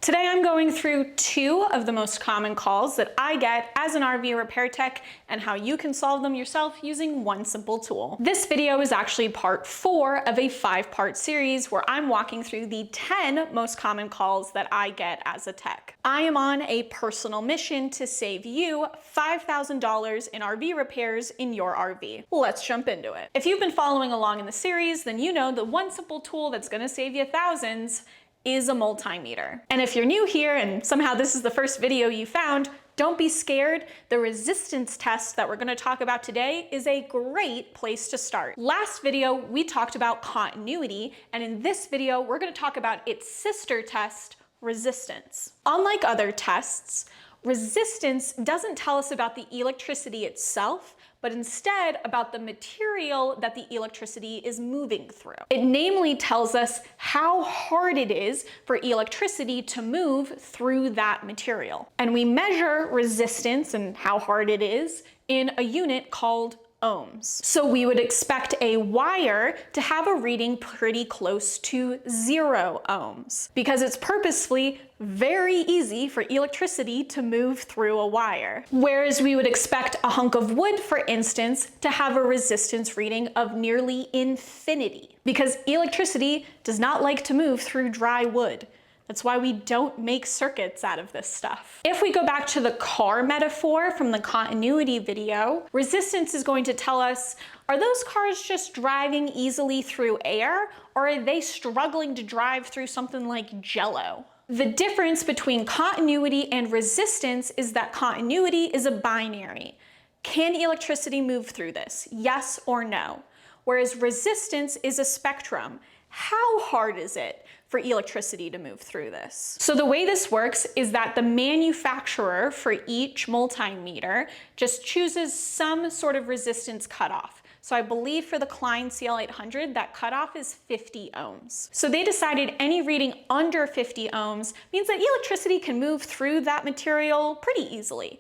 Today I'm going through two of the most common calls that I get as an RV repair tech and how you can solve them yourself using one simple tool. This video is actually part 4 of a 5-part series where I'm walking through the 10 most common calls that I get as a tech. I am on a personal mission to save you $5,000 in RV repairs in your RV. Let's jump into it. If you've been following along in the series, then you know the one simple tool that's going to save you thousands is a multimeter. And if you're new here and somehow this is the first video you found, don't be scared. The resistance test that we're going to talk about today is a great place to start. Last video, we talked about continuity, and in this video, we're going to talk about its sister test, resistance. Unlike other tests, resistance doesn't tell us about the electricity itself, but instead about the material that the electricity is moving through. It namely tells us how hard it is for electricity to move through that material. And we measure resistance and how hard it is in a unit called ohms. So we would expect a wire to have a reading pretty close to 0 ohms because it's purposefully very easy for electricity to move through a wire. Whereas we would expect a hunk of wood, for instance, to have a resistance reading of nearly infinity because electricity does not like to move through dry wood. That's why we don't make circuits out of this stuff. If we go back to the car metaphor from the continuity video, resistance is going to tell us, are those cars just driving easily through air, or are they struggling to drive through something like Jello? The difference between continuity and resistance is that continuity is a binary. Can electricity move through this? Yes or no? Whereas resistance is a spectrum. How hard is it for electricity to move through this? So the way this works is that the manufacturer for each multimeter just chooses some sort of resistance cutoff. So I believe for the Klein CL800, that cutoff is 50 ohms. So they decided any reading under 50 ohms means that electricity can move through that material pretty easily.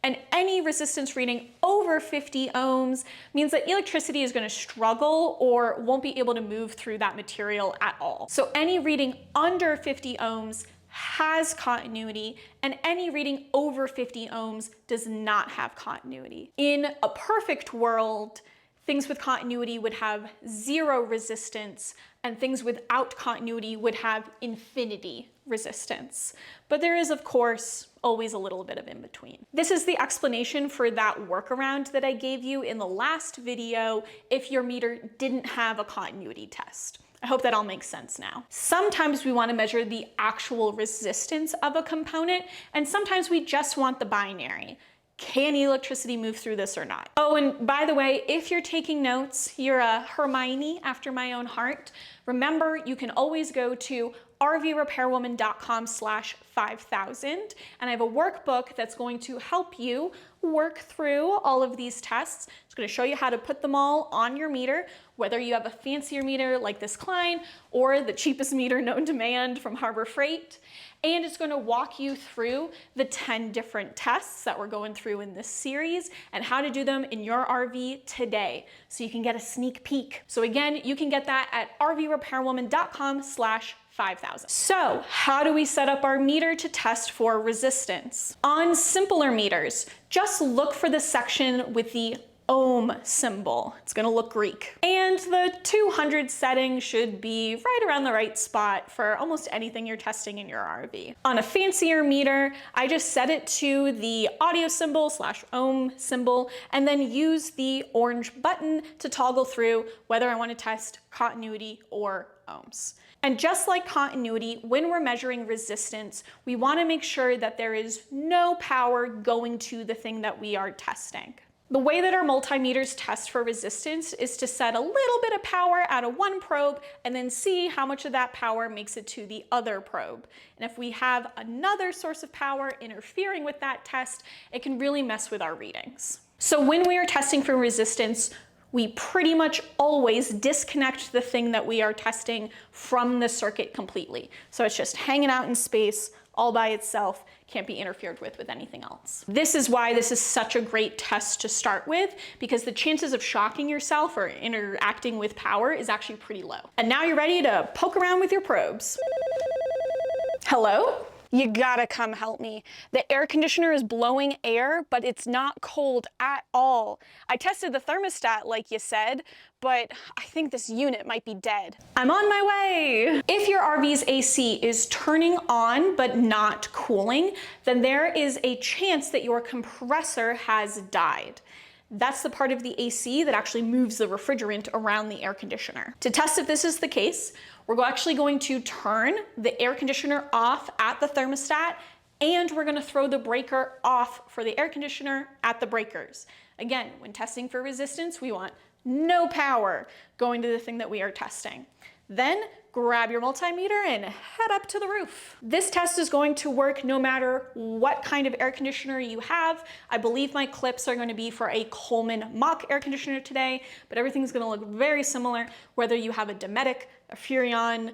And any resistance reading over 50 ohms means that electricity is going to struggle or won't be able to move through that material at all. So any reading under 50 ohms has continuity, and any reading over 50 ohms does not have continuity. In a perfect world, things with continuity would have 0 resistance, and things without continuity would have infinity resistance. But there is, of course, always a little bit of in between. This is the explanation for that workaround that I gave you in the last video if your meter didn't have a continuity test. I hope that all makes sense now. Sometimes we want to measure the actual resistance of a component, and sometimes we just want the binary. Can electricity move through this or not? Oh, and by the way, if you're taking notes, you're a Hermione after my own heart, remember you can always go to rvrepairwoman.com/5000, and I have a workbook that's going to help you work through all of these tests. It's going to show you how to put them all on your meter, whether you have a fancier meter like this Klein or the cheapest meter known to man from Harbor Freight. And it's going to walk you through the 10 different tests that we're going through in this series and how to do them in your RV today so you can get a sneak peek. So again, you can get that at rvrepairwoman.com/5000. So how do we set up our meter to test for resistance? On simpler meters, just look for the section with the ohm symbol. It's going to look Greek. And the 200 setting should be right around the right spot for almost anything you're testing in your RV. On a fancier meter, I just set it to the audio symbol /ohm symbol and then use the orange button to toggle through whether I want to test continuity or ohms. And just like continuity, when we're measuring resistance, we want to make sure that there is no power going to the thing that we are testing. The way that our multimeters test for resistance is to set a little bit of power out of one probe and then see how much of that power makes it to the other probe. And if we have another source of power interfering with that test, it can really mess with our readings. So when we are testing for resistance, we pretty much always disconnect the thing that we are testing from the circuit completely. So it's just hanging out in space all by itself, can't be interfered with anything else. This is why this is such a great test to start with, because the chances of shocking yourself or interacting with power is actually pretty low. And now you're ready to poke around with your probes. Hello? You gotta come help me. The air conditioner is blowing air, but it's not cold at all. I tested the thermostat like you said, but I think this unit might be dead. I'm on my way. If your RV's AC is turning on but not cooling, then there is a chance that your compressor has died. That's the part of the AC that actually moves the refrigerant around the air conditioner. To test if this is the case, we're actually going to turn the air conditioner off at the thermostat, and we're gonna throw the breaker off for the air conditioner at the breakers. Again, when testing for resistance, we want no power going to the thing that we are testing. Then grab your multimeter and head up to the roof. This test is going to work no matter what kind of air conditioner you have. I believe my clips are going to be for a Coleman Mach air conditioner today, but everything's going to look very similar, whether you have a Dometic, a Furrion,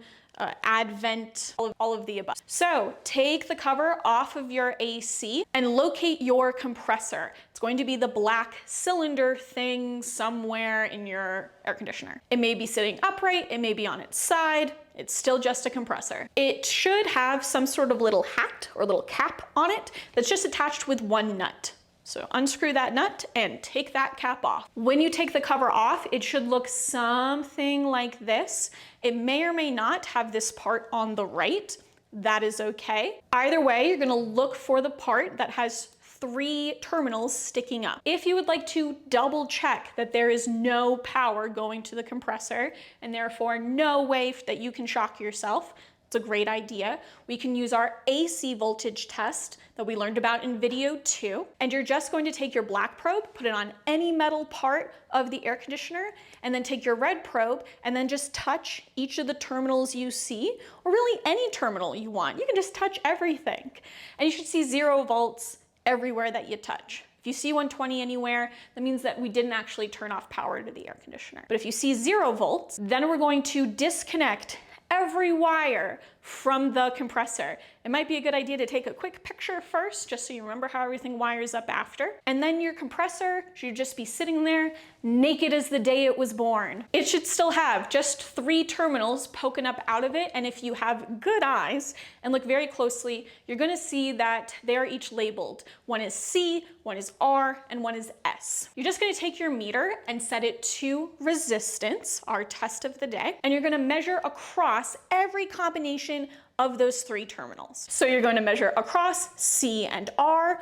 Advent, all of the above. So take the cover off of your AC and locate your compressor. It's going to be the black cylinder thing somewhere in your air conditioner. It may be sitting upright, it may be on its side, it's still just a compressor. It should have some sort of little hat or little cap on it that's just attached with one nut. So unscrew that nut and take that cap off. When you take the cover off, it should look something like this. It may or may not have this part on the right. That is okay. Either way, you're gonna look for the part that has 3 terminals sticking up. If you would like to double check that there is no power going to the compressor and therefore no way that you can shock yourself, it's a great idea. We can use our AC voltage test that we learned about in video 2. And you're just going to take your black probe, put it on any metal part of the air conditioner, and then take your red probe and then just touch each of the terminals you see, or really any terminal you want. You can just touch everything. And you should see 0 volts everywhere that you touch. If you see 120 anywhere, that means that we didn't actually turn off power to the air conditioner. But if you see 0 volts, then we're going to disconnect every wire from the compressor. It might be a good idea to take a quick picture first, just so you remember how everything wires up after. And then your compressor should just be sitting there naked as the day it was born. It should still have just 3 terminals poking up out of it. And if you have good eyes and look very closely, you're gonna see that they are each labeled. One is C, one is R, and one is S. You're just gonna take your meter and set it to resistance, our test of the day. And you're gonna measure across every combination of those 3 terminals. So you're going to measure across C and R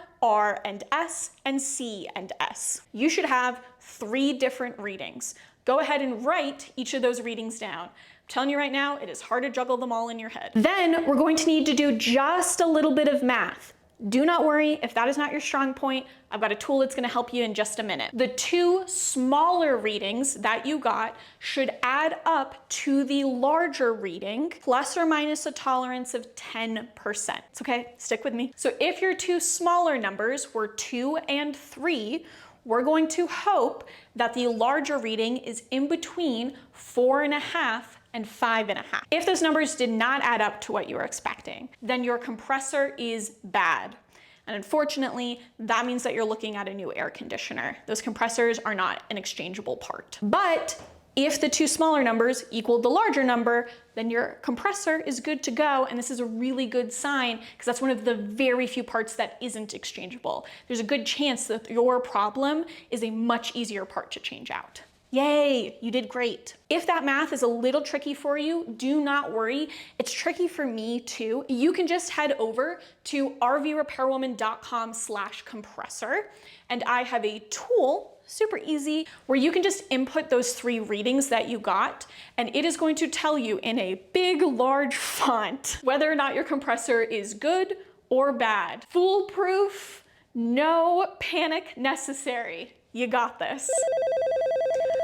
and S, and C and S. You should have 3 different readings. Go ahead and write each of those readings down. I'm telling you right now, it is hard to juggle them all in your head. Then we're going to need to do just a little bit of math. Do not worry if that is not your strong point. I've got a tool that's going to help you in just a minute. The 2 smaller readings that you got should add up to the larger reading, plus or minus a tolerance of 10%. It's okay, stick with me. So if your 2 smaller numbers were 2 and 3, we're going to hope that the larger reading is in between 4.5 and 5.5. If those numbers did not add up to what you were expecting, then your compressor is bad. And unfortunately, that means that you're looking at a new air conditioner. Those compressors are not an exchangeable part. But if the 2 smaller numbers equal the larger number, then your compressor is good to go. And this is a really good sign because that's one of the very few parts that isn't exchangeable. There's a good chance that your problem is a much easier part to change out. Yay, you did great. If that math is a little tricky for you, do not worry. It's tricky for me too. You can just head over to rvrepairwoman.com/compressor, and I have a tool, super easy, where you can just input those 3 readings that you got, and it is going to tell you in a big, large font whether or not your compressor is good or bad. Foolproof, no panic necessary. You got this.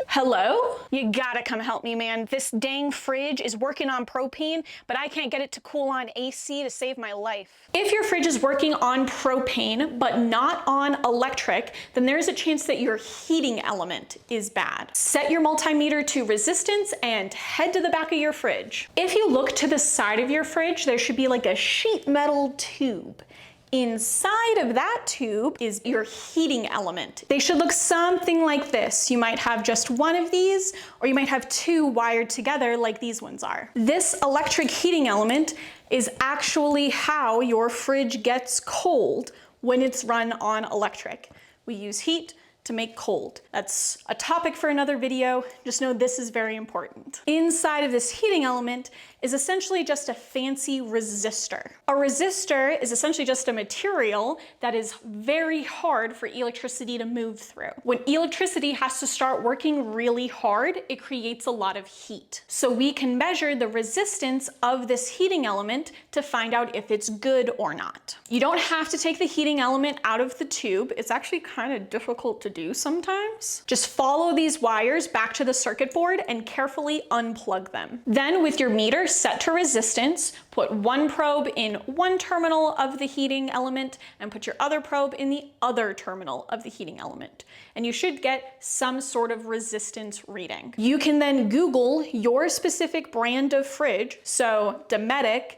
Hello? You gotta come help me, man. This dang fridge is working on propane, but I can't get it to cool on AC to save my life. If your fridge is working on propane, but not on electric, then there's a chance that your heating element is bad. Set your multimeter to resistance and head to the back of your fridge. If you look to the side of your fridge, there should be like a sheet metal tube. Inside of that tube is your heating element. They should look something like this. You might have just one of these, or you might have two wired together like these ones are. This electric heating element is actually how your fridge gets cold when it's run on electric. We use heat to make cold. That's a topic for another video. Just know this is very important. Inside of this heating element is essentially just a fancy resistor. A resistor is essentially just a material that is very hard for electricity to move through. When electricity has to start working really hard, it creates a lot of heat. So we can measure the resistance of this heating element to find out if it's good or not. You don't have to take the heating element out of the tube. It's actually kind of difficult to do sometimes. Just follow these wires back to the circuit board and carefully unplug them. Then with your meter set to resistance, put one probe in one terminal of the heating element and put your other probe in the other terminal of the heating element. And you should get some sort of resistance reading. You can then Google your specific brand of fridge, so Dometic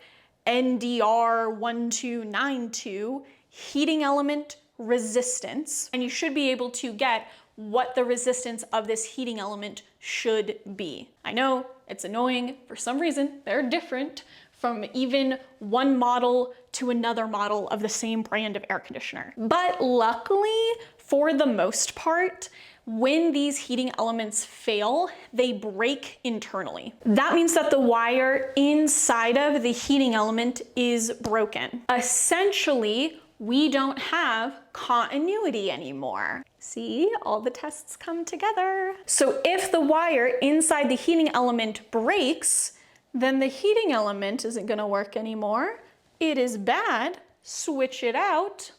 NDR1292 heating element resistance, and you should be able to get what the resistance of this heating element should be. I know it's annoying. For some reason, they're different from even one model to another model of the same brand of air conditioner. But luckily, for the most part, when these heating elements fail, they break internally. That means that the wire inside of the heating element is broken. Essentially, we don't have continuity anymore. See, all the tests come together. So if the wire inside the heating element breaks, then the heating element isn't gonna work anymore. It is bad, switch it out.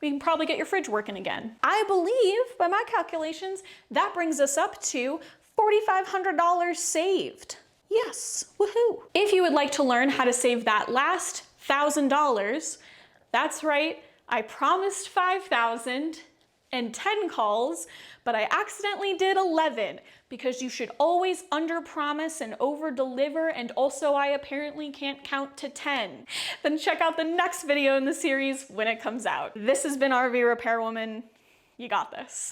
We can probably get your fridge working again. I believe, by my calculations, that brings us up to $4,500 saved. Yes, woohoo. If you would like to learn how to save that last $1,000, that's right, I promised 5,000 and 10 calls, but I accidentally did 11 because you should always under-promise and over-deliver, and also I apparently can't count to 10. Then check out the next video in the series when it comes out. This has been RV Repairwoman. You got this.